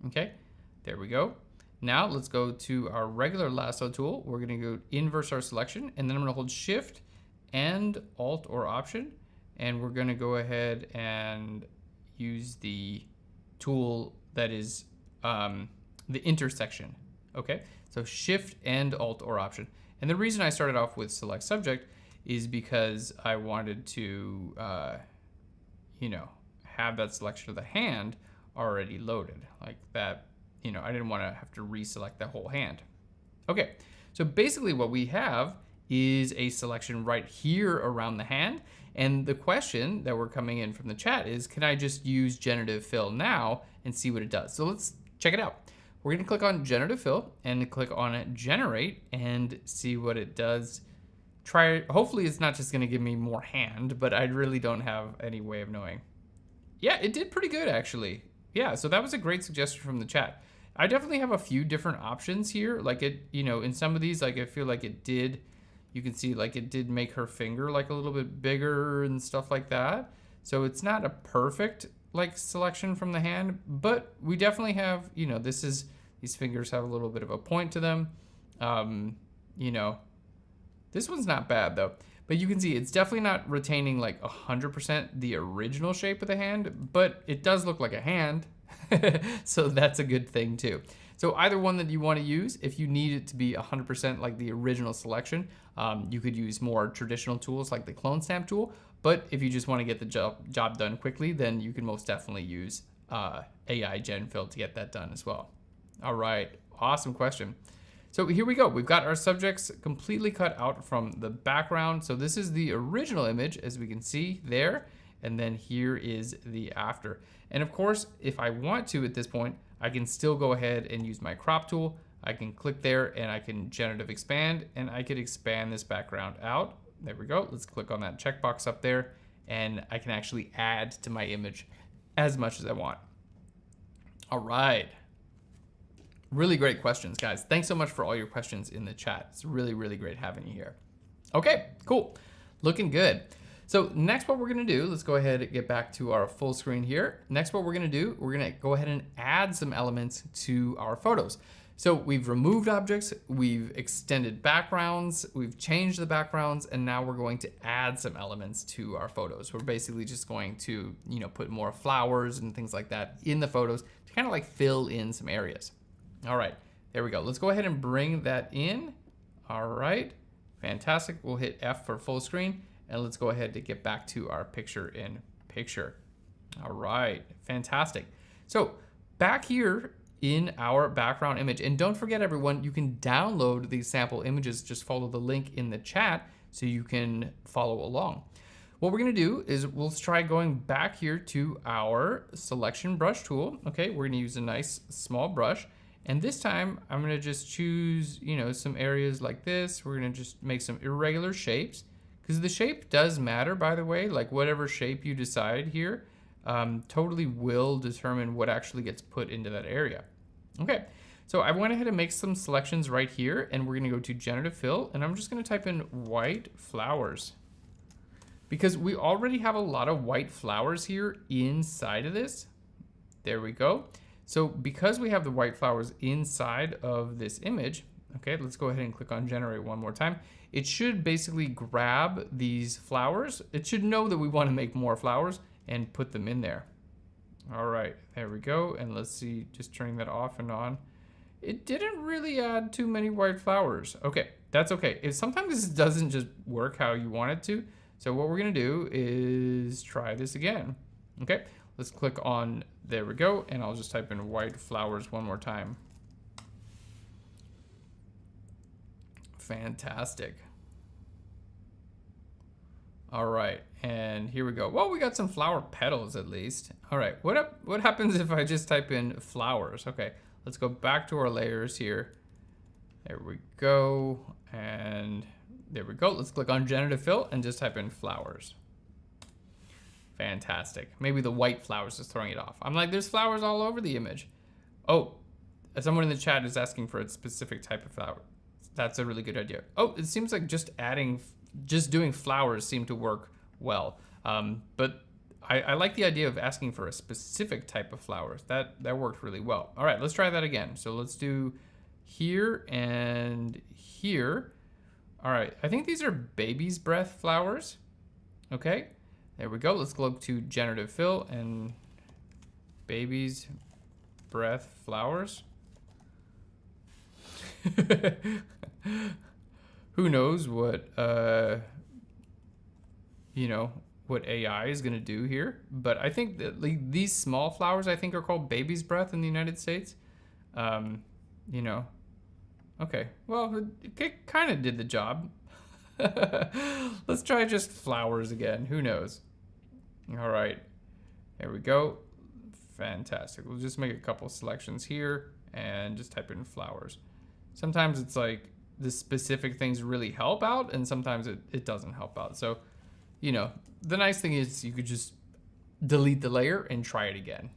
Okay, there we go. Now let's go to our regular lasso tool. We're gonna go inverse our selection, and then I'm gonna hold Shift and Alt or Option, and we're gonna go ahead and use the tool that is the intersection. Okay, so Shift and Alt or Option. And the reason I started off with select subject is because I wanted to, you know, have that selection of the hand already loaded like that. You know, I didn't want to have to reselect the whole hand. Okay, so basically what we have is a selection right here around the hand. And the question that we're coming in from the chat is, can I just use Generative Fill now and see what it does? So let's check it out. We're gonna click on Generative Fill and click on Generate and see what it does. Hopefully it's not just gonna give me more hand, but I really don't have any way of knowing. Yeah, it did pretty good actually. Yeah, so that was a great suggestion from the chat. I definitely have a few different options here. Like it, you know, in some of these, like I feel like it did, you can see like it did make her finger like a little bit bigger and stuff like that. So it's not a perfect like selection from the hand, but we definitely have, you know, these fingers have a little bit of a point to them. You know, this one's not bad though. But you can see it's definitely not retaining like 100% the original shape of the hand, but it does look like a hand. So that's a good thing too. So either one that you want to use, if you need it to be 100% like the original selection, you could use more traditional tools like the clone stamp tool. But if you just want to get the job done quickly, then you can most definitely use AI Gen Fill to get that done as well. All right, awesome question. So here we go. We've got our subjects completely cut out from the background. So this is the original image, as we can see there. And then here is the after. And of course, if I want to at this point, I can still go ahead and use my crop tool. I can click there and I can generative expand, and I could expand this background out. There we go. Let's click on that checkbox up there, and I can actually add to my image as much as I want. All right. Really great questions, guys. Thanks so much for all your questions in the chat. It's really, really great having you here. Okay, cool. Looking good. So next what we're gonna do, let's go ahead and get back to our full screen here. Next what we're gonna do, we're gonna go ahead and add some elements to our photos. So we've removed objects, we've extended backgrounds, we've changed the backgrounds, and now we're going to add some elements to our photos. We're basically just going to, put more flowers and things like that in the photos to kind of like fill in some areas. All right, there we go. Let's go ahead and bring that in. All right, fantastic. We'll hit F for full screen, and let's go ahead to get back to our picture in picture. All right, fantastic. So back here in our background image, and don't forget everyone, you can download these sample images. Just follow the link in the chat so you can follow along. What we're gonna do is we'll try going back here to our selection brush tool. Okay, we're gonna use a nice small brush. And this time I'm gonna just choose, some areas like this. We're gonna just make some irregular shapes, because the shape does matter, by the way. Like whatever shape you decide here totally will determine what actually gets put into that area. Okay, so I went ahead and make some selections right here, and we're gonna go to Generative Fill, and I'm just gonna type in white flowers, because we already have a lot of white flowers here inside of this. There we go. So because we have the white flowers inside of this image, okay, let's go ahead and click on Generate one more time. It should basically grab these flowers. It should know that we want to make more flowers and put them in there. All right, there we go. And let's see, just turning that off and on. It didn't really add too many white flowers. Okay, that's okay. Sometimes this doesn't just work how you want it to. So what we're gonna do is try this again. Okay, let's click on, there we go, and I'll just type in white flowers one more time. Fantastic. All right, and here we go. Well, we got some flower petals at least. All right, what happens if I just type in flowers? Okay, let's go back to our layers here. There we go, and there we go. Let's click on Generative Fill and just type in flowers. Fantastic. Maybe the white flowers is throwing it off. I'm like, there's flowers all over the image. Oh, someone in the chat is asking for a specific type of flower. That's a really good idea. Oh, it seems like just doing flowers seem to work well. But I like the idea of asking for a specific type of flowers. That worked really well. All right, let's try that again. So let's do here and here. All right, I think these are baby's breath flowers. Okay. There we go. Let's go to Generative Fill and baby's breath flowers. Who knows what what AI is going to do here, but I think that these small flowers I think are called baby's breath in the United States. Okay, well, it kind of did the job. Let's try just flowers again. Who knows? All right, there we go. Fantastic. We'll just make a couple selections here and just type in flowers. Sometimes it's like the specific things really help out, and sometimes it doesn't help out. So, the nice thing is you could just delete the layer and try it again.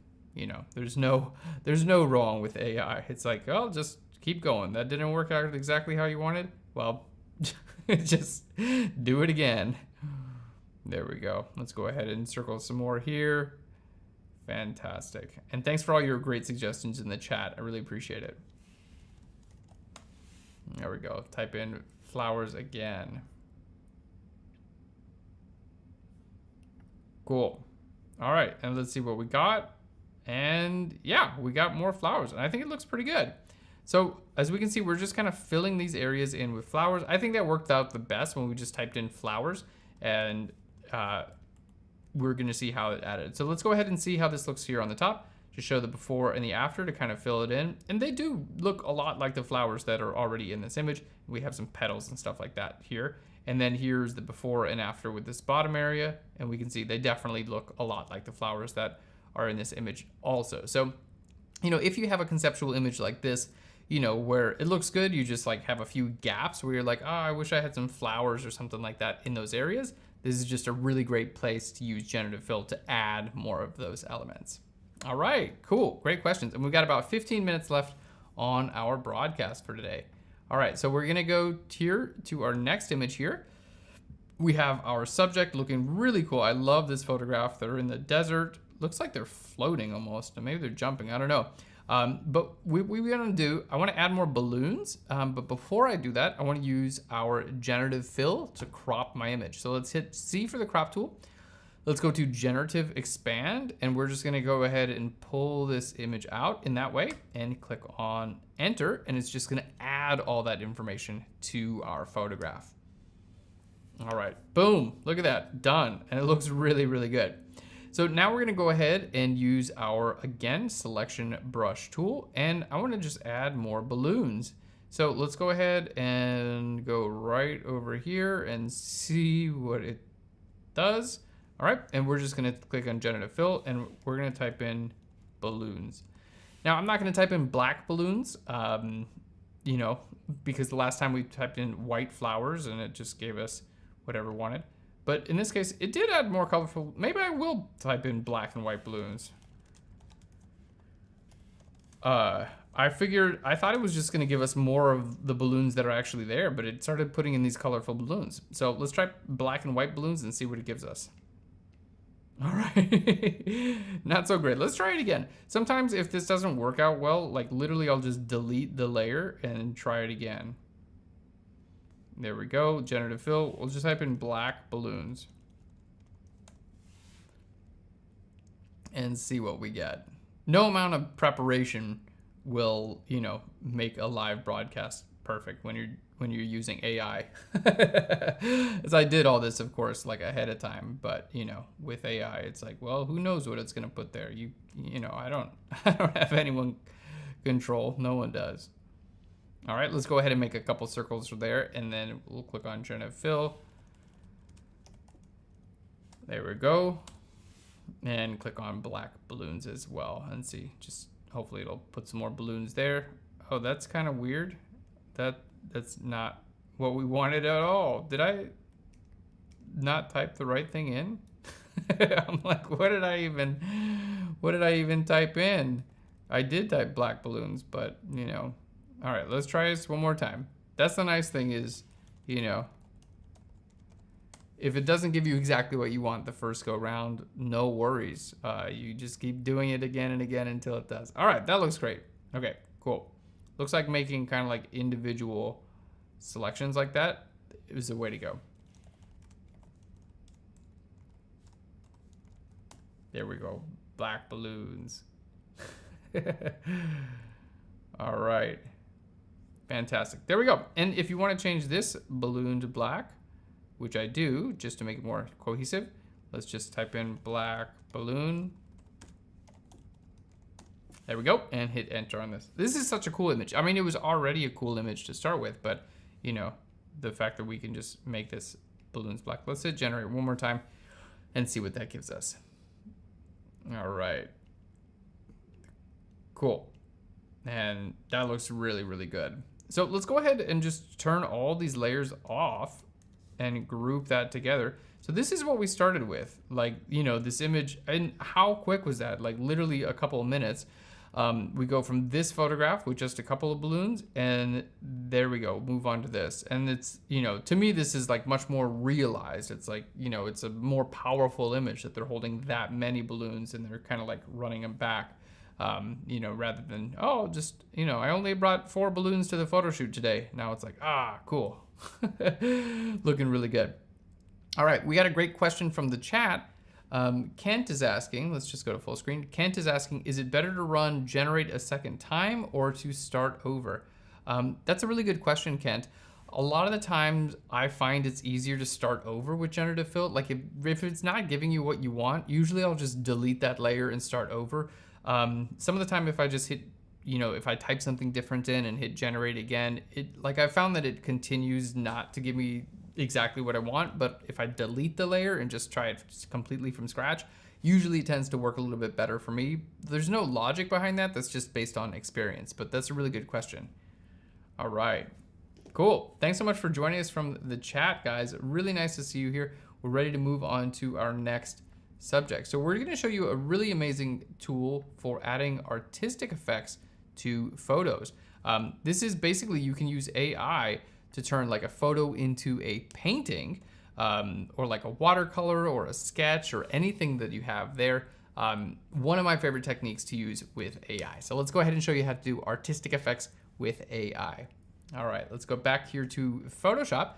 There's no wrong with AI. It's like, oh, just keep going. That didn't work out exactly how you wanted. Well, just do it again. There we go. Let's go ahead and circle some more here. Fantastic. And thanks for all your great suggestions in the chat. I really appreciate it. There we go. Type in flowers again. Cool. All right, and let's see what we got. And yeah, we got more flowers, and I think it looks pretty good. So as we can see, we're just kind of filling these areas in with flowers. I think that worked out the best when we just typed in flowers, and we're going to see how it added. So let's go ahead and see how this looks here on the top. Just show the before and the after to kind of fill it in. And they do look a lot like the flowers that are already in this image. We have some petals and stuff like that here. And then here's the before and after with this bottom area. And we can see they definitely look a lot like the flowers that are in this image also. So, you know, if you have a conceptual image like this, you know, where it looks good, you just like have a few gaps where you're like, oh, I wish I had some flowers or something like that in those areas. This is just a really great place to use generative fill to add more of those elements. All right, cool, great questions. And we've got about 15 minutes left on our broadcast for today. All right, so we're gonna go here to our next image here. We have our subject looking really cool. I love this photograph. They're in the desert. Looks like they're floating almost, or maybe they're jumping, I don't know. But we're gonna do, I wanna add more balloons, but before I do that, I wanna use our generative fill to crop my image. So let's hit C for the crop tool. Let's go to generative expand, and we're just gonna go ahead and pull this image out in that way and click on enter, and it's just gonna add all that information to our photograph. All right, boom, look at that, done. And it looks really, really good. So now we're gonna go ahead and use our, again, selection brush tool, and I wanna just add more balloons. So let's go ahead and go right over here and see what it does. All right, and we're just gonna click on generative fill, and we're gonna type in balloons. Now, I'm not gonna type in black balloons, you know, because the last time we typed in white flowers and it just gave us whatever we wanted. But in this case, it did add more colorful. Maybe I will type in black and white balloons. I thought it was just gonna give us more of the balloons that are actually there, but it started putting in these colorful balloons. So let's try black and white balloons and see what it gives us. All right, not so great. Let's try it again. Sometimes if this doesn't work out well, like literally I'll just delete the layer and try it again. There we go, generative fill. We'll just type in black balloons and see what we get. No amount of preparation will, you know, make a live broadcast perfect when you're using AI. As I did all this, of course, like ahead of time, but you know, with AI, it's like, well, who knows what it's gonna put there? You know, I don't have anyone control. No one does. All right, let's go ahead and make a couple circles there, and then we'll click on generative fill. There we go, and click on black balloons as well, and see. Just hopefully it'll put some more balloons there. Oh, that's kind of weird. That's not what we wanted at all. Did I not type the right thing in? I'm like, what did I even type in? I did type black balloons, but you know. All right, let's try this one more time. That's the nice thing is, you know, if it doesn't give you exactly what you want the first go round, no worries. You just keep doing it again and again until it does. All right, that looks great. Okay, cool. Looks like making kind of like individual selections like that is the way to go. There we go, black balloons. All right, fantastic. There we go. And if you want to change this balloon to black, which I do, just to make it more cohesive, let's just type in black balloon. There we go, and hit enter on this. This is such a cool image. I mean, it was already a cool image to start with, but you know, the fact that we can just make this balloons black. Let's hit generate one more time and see what that gives us. All right, cool. And that looks really, really good. So let's go ahead and just turn all these layers off and group that together. So this is what we started with, like, you know, this image, and how quick was that? Like literally a couple of minutes. We go from this photograph with just a couple of balloons, and there we go, move on to this. And it's, you know, to me, this is like much more realized. It's like, you know, it's a more powerful image that they're holding that many balloons and they're kind of like running them back. You know, rather than, oh, just, you know, I only brought 4 balloons to the photo shoot today. Now it's like, ah, cool. Looking really good. All right, we got a great question from the chat. Kent is asking, let's just go to full screen. Kent is asking, is it better to run generate a second time or to start over? That's a really good question, Kent. A lot of the times I find it's easier to start over with generative fill. Like if it's not giving you what you want, usually I'll just delete that layer and start over. Some of the time if I just hit, if I type something different in and hit generate again, I found that it continues not to give me exactly what I want, but if I delete the layer and just try it completely from scratch, usually it tends to work a little bit better for me. There's no logic behind that. That's just based on experience, but that's a really good question. All right. Cool. Thanks so much for joining us from the chat, guys. Really nice to see you here. We're ready to move on to our next subject. So we're going to show you a really amazing tool for adding artistic effects to photos. This is basically, you can use AI to turn like a photo into a painting, or like a watercolor or a sketch or anything that you have there. One of my favorite techniques to use with AI. So let's go ahead and show you how to do artistic effects with AI. All right, let's go back here to Photoshop.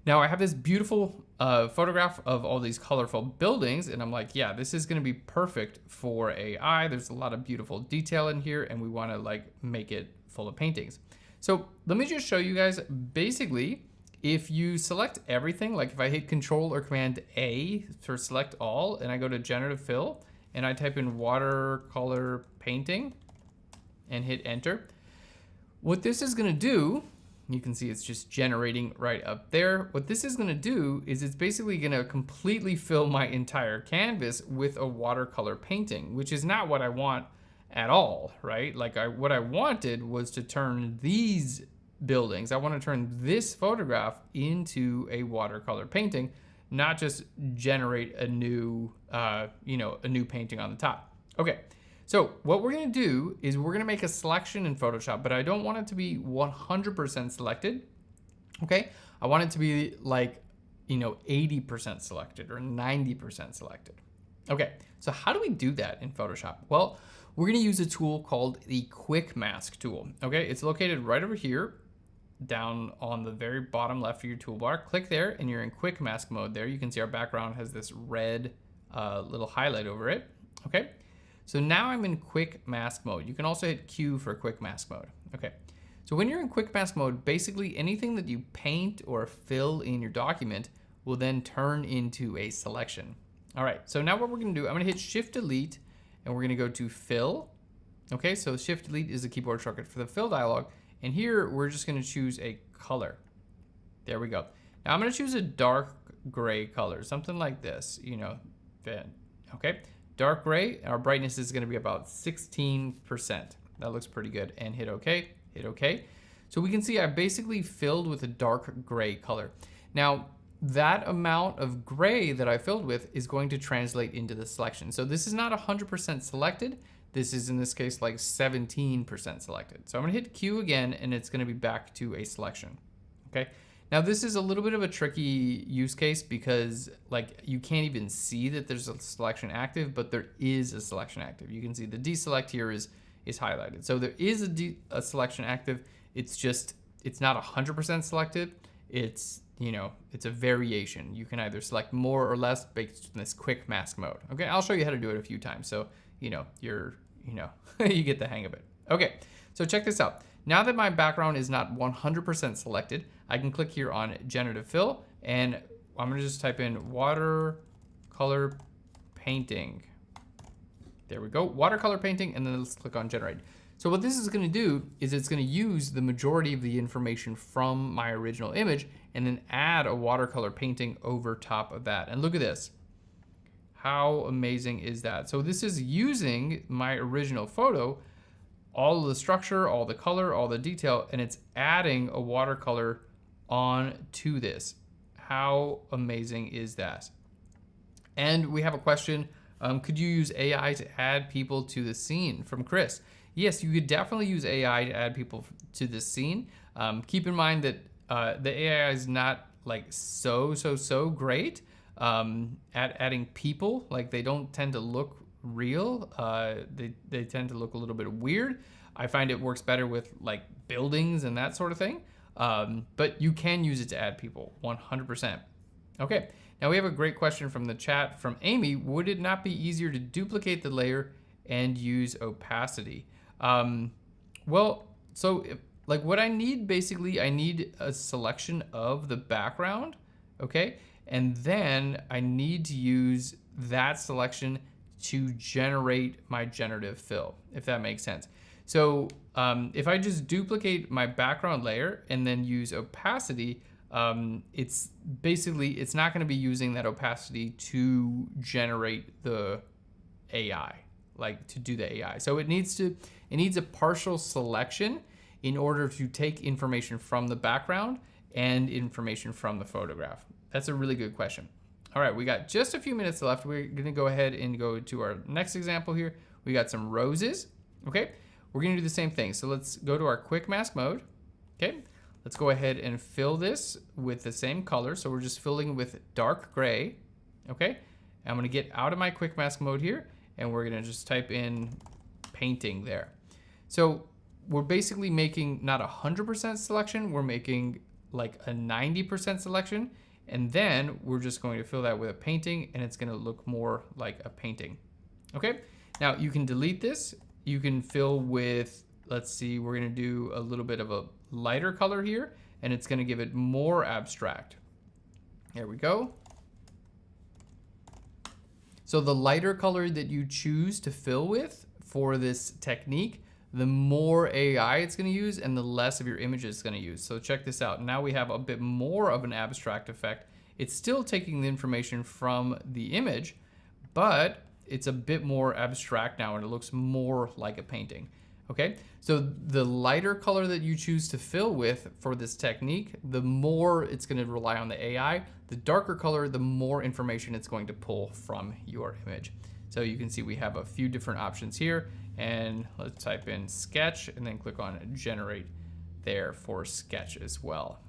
Now I have this beautiful photograph of all these colorful buildings, and I'm like, yeah, this is gonna be perfect for AI. There's a lot of beautiful detail in here, and we wanna make it full of paintings. So let me just show you guys, basically, if you select everything, like if I hit Control or Command A for select all, and I go to Generative Fill, and I type in watercolor painting, and hit Enter, what this is gonna do, you can see it's just generating right up there. What this is gonna do is it's basically gonna completely fill my entire canvas with a watercolor painting, which is not what I want at all, right? What I wanted was to turn these buildings, I wanna turn this photograph into a watercolor painting, not just generate a new, a new painting on the top. Okay. So what we're gonna do is we're gonna make a selection in Photoshop, but I don't want it to be 100% selected, okay? I want it to be 80% selected or 90% selected. Okay, so how do we do that in Photoshop? Well, we're gonna use a tool called the Quick Mask tool, okay? It's located right over here, down on the very bottom left of your toolbar. Click there and you're in Quick Mask mode there. You can see our background has this red little highlight over it, okay? So now I'm in Quick Mask mode. You can also hit Q for Quick Mask mode. Okay, so when you're in Quick Mask mode, basically anything that you paint or fill in your document will then turn into a selection. All right, so now what we're gonna do, I'm gonna hit Shift Delete and we're gonna go to Fill. Okay, so Shift Delete is the keyboard shortcut for the Fill dialog. And here we're just gonna choose a color. There we go. Now I'm gonna choose a dark gray color, something like this, okay. Dark gray, our brightness is gonna be about 16%. That looks pretty good, and hit okay, hit okay. So we can see I basically filled with a dark gray color. Now, that amount of gray that I filled with is going to translate into the selection. So this is not 100% selected. This is, in this case, like 17% selected. So I'm gonna hit Q again, and it's gonna be back to a selection, okay? Now this is a little bit of a tricky use case because you can't even see that there's a selection active, but there is a selection active. You can see the deselect here is highlighted. So there is a selection active. It's not 100% selected. It's a variation. You can either select more or less based on this Quick Mask mode. Okay, I'll show you how to do it a few times. So you get the hang of it. Okay, so check this out. Now that my background is not 100% selected, I can click here on Generative Fill, and I'm gonna just type in watercolor painting. There we go, watercolor painting, and then let's click on Generate. So what this is gonna do is it's gonna use the majority of the information from my original image and then add a watercolor painting over top of that. And look at this. How amazing is that? So this is using my original photo, all of the structure, all the color, all the detail, and it's adding a watercolor on to this. How amazing is that? And we have a question, could you use AI to add people to the scene, from Chris? Yes, you could definitely use AI to add people to the scene. Keep in mind that the AI is not so great at adding people. They don't tend to look real. They tend to look a little bit weird. I find it works better with buildings and that sort of thing. But you can use it to add people 100%. Okay, Now we have a great question from the chat from Amy. Would it not be easier to duplicate the layer and use opacity? Like what I need, basically, I need a selection of the background, okay? And then I need to use that selection to generate my generative fill, if that makes sense. So if I just duplicate my background layer and then use opacity, it's not gonna be using that opacity to generate the AI, like to do the AI. So it needs a partial selection in order to take information from the background and information from the photograph. That's a really good question. All right, we got just a few minutes left. We're gonna go ahead and go to our next example here. We got some roses, okay? We're gonna do the same thing. So let's go to our quick mask mode, okay? Let's go ahead and fill this with the same color. So we're just filling with dark gray, okay? I'm gonna get out of my quick mask mode here, and we're gonna just type in painting there. So we're basically making not 100% selection, we're making like a 90% selection, and then we're just going to fill that with a painting, and it's gonna look more like a painting. Okay, now you can delete this, you can fill with, let's see, we're gonna do a little bit of a lighter color here, and it's gonna give it more abstract. There we go. So the lighter color that you choose to fill with for this technique, the more AI it's gonna use and the less of your image it's gonna use. So check this out. Now we have a bit more of an abstract effect. It's still taking the information from the image, but it's a bit more abstract now and it looks more like a painting. Okay, so the lighter color that you choose to fill with for this technique, the more it's gonna rely on the AI. The darker color, the more information it's going to pull from your image. So you can see we have a few different options here, and let's type in sketch and then click on generate there for sketch as well.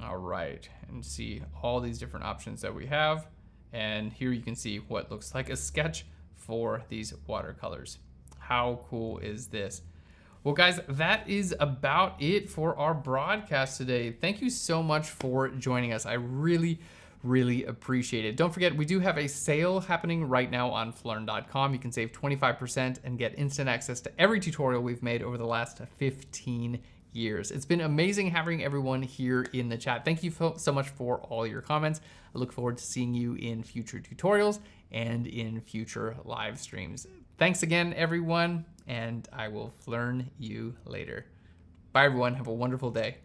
All right, and see all these different options that we have. And here you can see what looks like a sketch for these watercolors. How cool is this? Well, guys, that is about it for our broadcast today. Thank you so much for joining us. I really appreciate it. Don't forget, we do have a sale happening right now on Phlearn.com. You can save 25% and get instant access to every tutorial we've made over the last 15 years. It's been amazing having everyone here in the chat. Thank you so much for all your comments. I look forward to seeing you in future tutorials and in future live streams. Thanks again, everyone, and I will Phlearn you later. Bye, everyone. Have a wonderful day.